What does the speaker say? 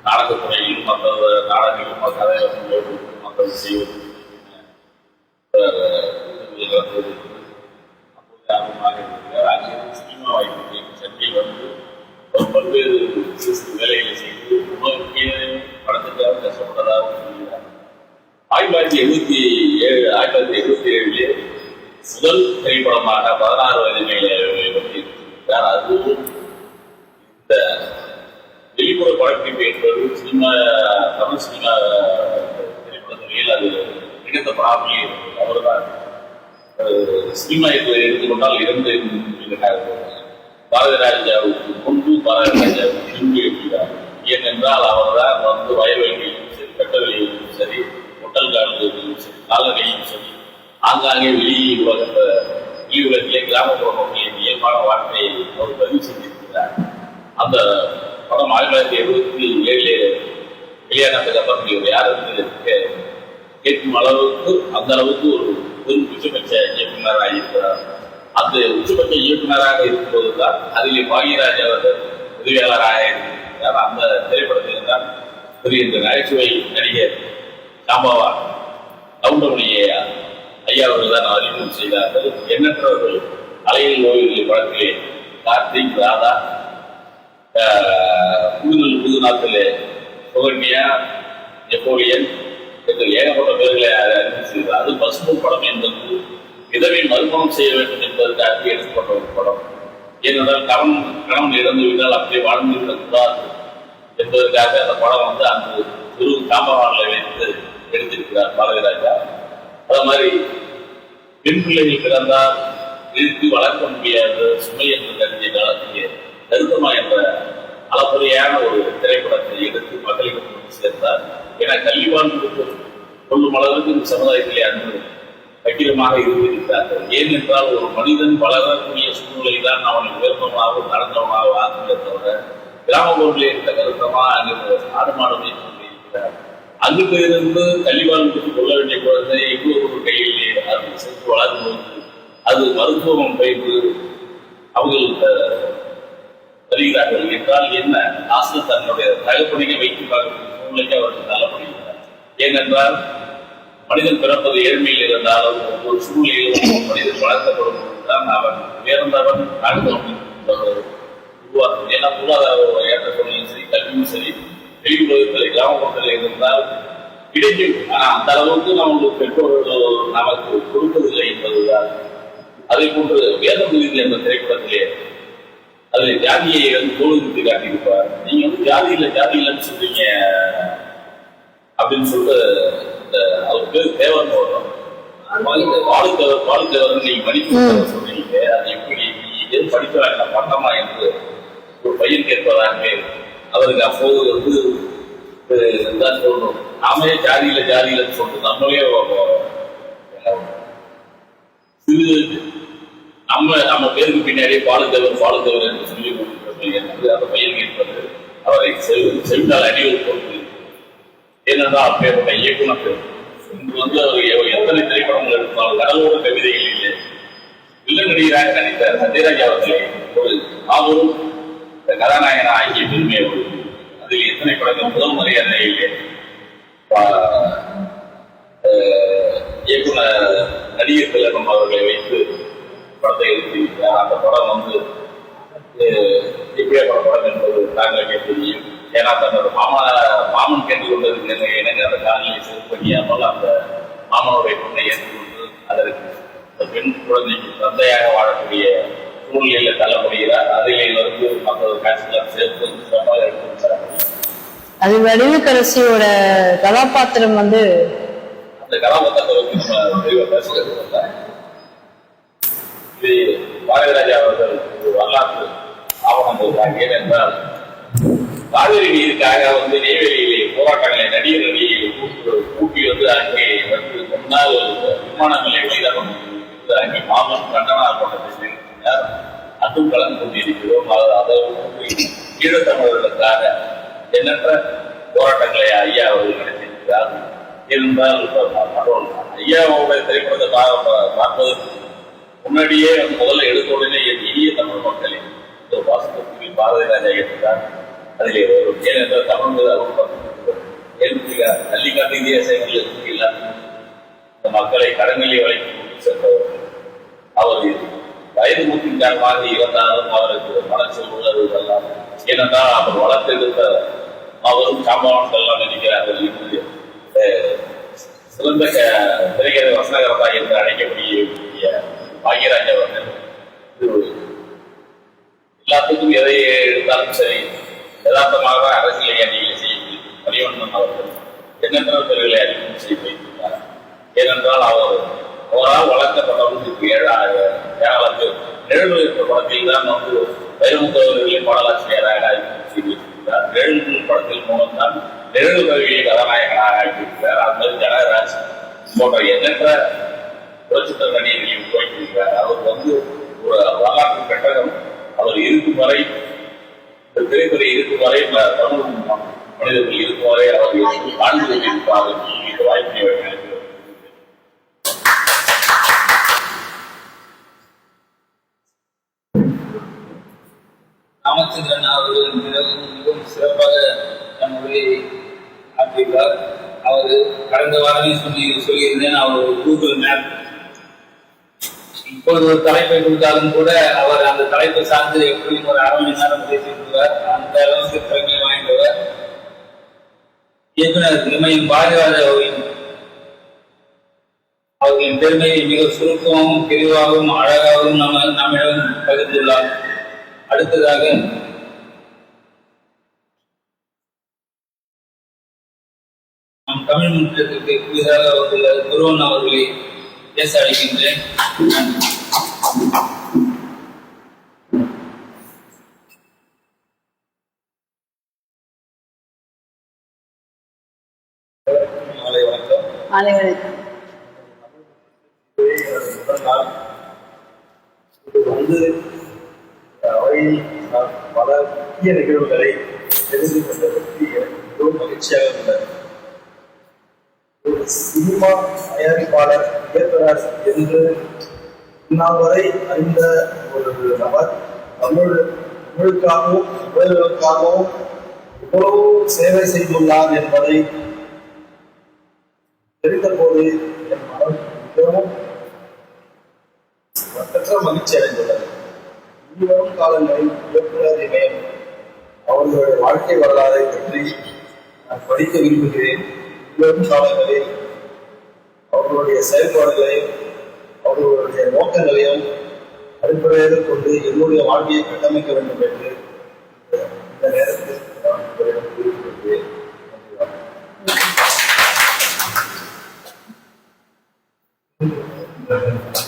நாடகத்துறையில் மற்ற நாடகங்கள் கதை வசனங்கள் மக்கள் செய்வது அங்கிருந்து சினிமா வாய்ப்பு சென்னை வந்து பல்வேறு வேலைகளை செய்து உணவுக்கே படத்துக்காக கஷ்டப்பட்டதாக சொல்கிறார். 1977 முதல் திரைப்படமாக 16 வயது மேலே வெளியிட்டிருக்கிறார். அதுவும் இந்த வெளிப்புற படப்பிடிப்பு என்பது சினிமா தமிழ் சினிமா திரைப்படத்துறையில் அது நிகழ்த்தப்படாமலே அவர்தான் சினிமா எடுத்துக்கொண்டால் 2 பாரதிராஜாவுக்கு முன்பு பாரதிராஜாவுக்கு பின்பு இருக்கிறார். ஏனென்றால் அவர்தான் வந்து வயல்வெளியிலும் சரி, கட்டவெளியிலும் சரி, ஒட்டல்காடுகளிலும் சரி, காலநிலையும் சரி, ஆங்காங்கே வெளியுலகிலே கிராமப்புற மக்களின் இயல்பான வாழ்க்கையை அவர் பதிவு செய்திருக்கிறார். அந்த படம் 1977 வெளியானதுக்கு அப்புறம் யாருக்கு கேட்கும் அளவுக்கு அந்த அளவுக்கு ஒரு உச்சபட்ச இயக்குநராக இருக்கிறார். அந்த உச்சபட்ச இயக்குநராக இருக்கும்போதுதான் அதிலே பாகியராஜ் அவர்கள் உதவியாளராக இருக்கிறார். அந்த திரைப்படத்தில் தான் இந்த நகைச்சுவை நடிகர் சாம்பவா கவுண்டமணி ஐயா அவர்கள் தான் அறிமுகம் செய்தார்கள். எண்ணற்றவர்கள் அலையில் ஓய்வு படத்திலே கார்த்திக், ராதா, புதுநாட்டிலே சுகன்யா, நெப்போலியன் என்று ஏகப்பட்ட பேர்களை அறிமுகம் செய்தார். அது பசுமை படம் என்பது விதவை மறுமணம் செய்ய வேண்டும் என்பதற்காக எடுக்கப்பட்ட ஒரு படம். ஏனென்றால் கணவன் இறந்து விட்டால் அப்படியே வாழ்ந்து விடக்கூடாது என்பதற்காக அந்த படம் வந்து அங்கு குரு காம்பவானில் வைத்து எடுத்திருக்கிறார் பாரதிராஜா. அதே மாதிரி பெண் பிள்ளைகள் பிறந்தால் நிறுத்தி வளர்க்க முடியாத சுமை என்று கருதிய காலத்திலே கருத்தமா என்ற அளப்பறையான ஒரு திரைப்படத்தை எடுத்து மக்களுக்கு கொண்டு சேர்ந்தார். என கல்வி வாழ்ந்து கொள்ளும் அளவுக்கு இந்த சமுதாயத்திலே அன்று கட்டிடமாக இருந்திருக்கிறார்கள். ஏனென்றால் ஒரு மனிதன் வளரக்கூடிய சூழ்நிலை தான் அவனை உயர்ந்தவனாகவும் நடந்தவனாக ஆக்குமே தவிர கிராமப்புறங்களில் இருந்த கருத்தமா அங்கு ஆடுமாடுமே கொண்டிருக்கிறார். அங்கு இருந்து கல்வி வாழ்ந்து கொள்ள வேண்டிய குழந்தை எவ்வளவு ஒரு கையிலே அது சென்று வளரும்போது அது மருத்துவம் பயின்று அவர்கள் வருகிறார்கள் என்றால் என்ன ஆசிரியர் தன்னுடைய தகப்பனையை வைத்து பார்க்கக்கூடிய சூழ்நிலைக்கு அவர்கள் தள்ளப்படுகிறார். ஏனென்றால் மனிதன் பிறப்பது ஏழ்மையில் இருந்தாலும் ஒவ்வொரு சூழ்நிலையிலும் மனிதன் வளர்க்கப்படும் தான் அவன் உயர்ந்தவன் அடுத்தவன் உருவாக்கும். ஏன்னா பொருளாதார ஏற்ற சூழ்நிலையும் சரி, கல்வியும் சரி, வெளியுலகத்தில் கிராமப்புறத்தில் இருந்தால் கிடைக்கும். ஆனால் அந்த அளவுக்கு நம்மளுக்கு பெற்றோர்கள் நமக்கு கொடுப்பதில்லை என்பதுதான். அதே போன்று வேதம் விருது என்ற திரைப்படத்திலே அதில் ஜாதியை வந்து தோல்வித்து காட்டியிருப்பார். நீங்க வந்து ஜாதி இல்லைன்னு சொல்றீங்க அப்படின்னு சொல்லிட்டு அவர் பேர் தேவன் வரும். வாழ்த்தவர் நீங்க மதிப்பு சொல்றீங்க. அது எப்படி எது படிக்க வேண்டாம் பண்ணமா என்று ஒரு பையன் கேட்பதாகவே அவருக்கு அப்போது வந்து சொல்லணும். நாமே ஜாதி இல்லைன்னு சொல்லிட்டு நம்மளே நம்ம பேருக்கு பின்னாடியே பாலுத்தவர் என்று சொல்லி கொடுக்கிறது அந்த பையன் கேட்பது அவரை செவிட்டால் அடிவது கொண்டு. ஏனென்றால் அப்பேற்பட்ட இயக்குனர் இன்று வந்து அவர் எத்தனை திரைப்படங்கள் எடுத்தாலும் கடலோட கவிதைகள் இல்லை. வில்லன் நடிகராக நடித்த சத்யராஜ் அவர்களை ஒரு ஆவரும் கதாநாயகன ஆகிய பெருமையை அதில் எத்தனை படங்கள் முதல் மரியாதையிலே இயக்குனர் நடிகர் திலகம் அவர்களை வைத்து படத்தை எழுதியிருக்கிறார். அந்த படம் வந்து எப்படியாப்பட்ட படம் என்பது தாங்களுக்கே தெரியும். ஏன்னா தன்னோட மாமன் கேட்டுக்கொண்டதுக்கு எனக்கு அந்த காலையை செலுத்த பண்ணியாமல் அந்த மாமனுடைய பொண்ணை ஏற்றுக்கொண்டு அதற்கு பெண் குழந்தைக்கு தந்தையாக வாழக்கூடிய சூழ்நிலையில தள்ளப்படுகிறார். அதிலே வந்து மற்ற காட்சிகள் சேர்த்து சிறப்பாக எடுத்திருக்கிறார். அது வடிவுக்கரசியோட கதாபாத்திரம் வந்து அந்த கதாபாத்திரத்தை வந்து நம்ம தெளிவாக பேசுகிறது. இது பாரதிராஜா அவர்கள் ஒரு வரலாற்று ஆவணம் போகிறாங்க. ஏனென்றால் காவிரி நீருக்காக வந்து நெய்வேலியிலே போராட்டங்களை நடிகர்களை கூட்டி வந்து அங்கே வந்து முன்னால் விமான நிலைய மைதானம் அங்கே மாமன் கண்டன ஆர்ப்பாட்டத்தை அதுவும் கலந்து கொண்டிருக்கிறோம். அதை ஈழத்தமிழர்களுக்காக எண்ணற்ற போராட்டங்களை ஐயா அவர்கள் நடத்தியிருக்கிறார். இருந்தால் ஐயாவுடைய திரைப்படத்தை பார்ப்பதற்கு முன்னாடியே முதல்ல எடுத்த உடனே இனிய தமிழ் மக்களின் வாசகத்தில் பாரதிராஜா எடுத்தார். அதிலே ஒரு ஏனென்றால் தமிழ் அவர்களை கடநிலை வரைக்கும் கொண்டு சென்றவர். அவர் வயது மூப்பின் காரணமாக இருந்தாலும் அவருக்கு மனசில் உள்ளது எல்லாம் ஏனென்றால் அவர் வளர்த்தெடுத்த அவரும் சாம்பவான்கள் எல்லாம் நினைக்கிறார்கள் என்று சிறந்த திரைக்கதை வசனகரதா என்று அழைக்கக்கூடிய பாக்யராஜ் அவர்கள் எல்லாத்துக்கும் எதை எடுத்தாலும் சரி யதார்த்தமாக அரசியல் அணிகளை செய்ய மணிவண்ணன் அவர்கள் எண்ணற்ற பேர்களை அறிமுகம் செய்து வைத்துள்ளார். ஏனென்றால் அவரால் வளர்க்கப்பட்டவர்களுக்கு ஏழாவது நிழல் என்ற படத்தில் தான் வைரமுத்தவர்களின் பாடலாசிரியராக அறிமுகம் செய்து வைத்திருக்கிறார். நிழல் படத்தின் மூலம் தான் நிழல் கவியை கதாநாயகனாக ஆகியிருக்கிறார். அது மாதிரி ஜனகராஜ் போன்ற எண்ணற்ற புரட்சித்தல் நடிகர்களை உருவாக்கியிருக்கிறார். அவர் ஒரு வரலாற்று பெட்டகம். அவர் இருக்கும் வரை இந்த திரைத்துறை இருக்கும் வரை தமிழ் மனிதர்கள் இருக்கும் வரை அவர் வாழ்ந்து கொண்டிருப்பார்கள். இந்த வாய்ப்பை நினைக்கிறார். ராமச்சந்திரன் அவர்கள் மிகவும் சிறப்பாக நம்முடைய ஆற்றியுள்ளார். அவர் கடந்த வாரமே சொல்லியிருந்தேன். அவர் ஒரு கூகுள் மேப் இப்பொழுது ஒரு தலைப்பை கொடுத்தாலும் கூட அவர் அந்த தலைப்பை சார்ந்து எப்படியும் ஒரு அரை மணி நேரம் பேசியிருக்கிறார். அந்த அளவுக்கு திறமை வாய்ந்தவர். இயக்குனர் இமயம் பாரதிராஜ அவர்களின் பெருமையை மிக சுருக்கமாகவும் தெளிவாகவும் அழகாகவும் நம்மிடம் பகிர்ந்துள்ளார். அடுத்ததாக நம் தமிழ் முற்றத்திற்கு புதிதாக வந்துள்ள குருவன் அவர்களை பேச அழைக்கின்றேன். மாலை வணக்கம். மாலை வணக்கம். வந்து அவை பல முக்கிய நிகழ்வுகளை தெரிந்து கொண்டதற்கு எனக்கு மிகவும் மகிழ்ச்சியாக உள்ளது. ஒரு சினிமா தயாரிப்பாளர் இயக்குனர் என்று இந்நாள் வரை அறிந்த ஒரு நபர் தமிழுக்காகவும் தமிழர்களுக்காகவும் எவ்வளவு சேவை செய்துள்ளார் என்பதை தெரிந்த போது என் மனம் மிகவும் மற்ற மகிழ்ச்சி அடைந்துள்ளது. இனிவரும் காலங்களில் இயக்குனர் இமயம் அவர்களுடைய வாழ்க்கை வரலாறை பற்றி நான் படிக்க விரும்புகிறேன். இனிவரும் காலங்களில் அவர்களுடைய செயல்பாடுகளையும் அவர்களுடைய நோக்கங்களையும் அடிப்படையாக கொண்டு என்னுடைய வாழ்க்கையை கட்டமைக்க வேண்டும் என்று இந்த நேரத்தில் நான் உங்களிடம் கூறிக்கொள்கிறேன். நன்றி.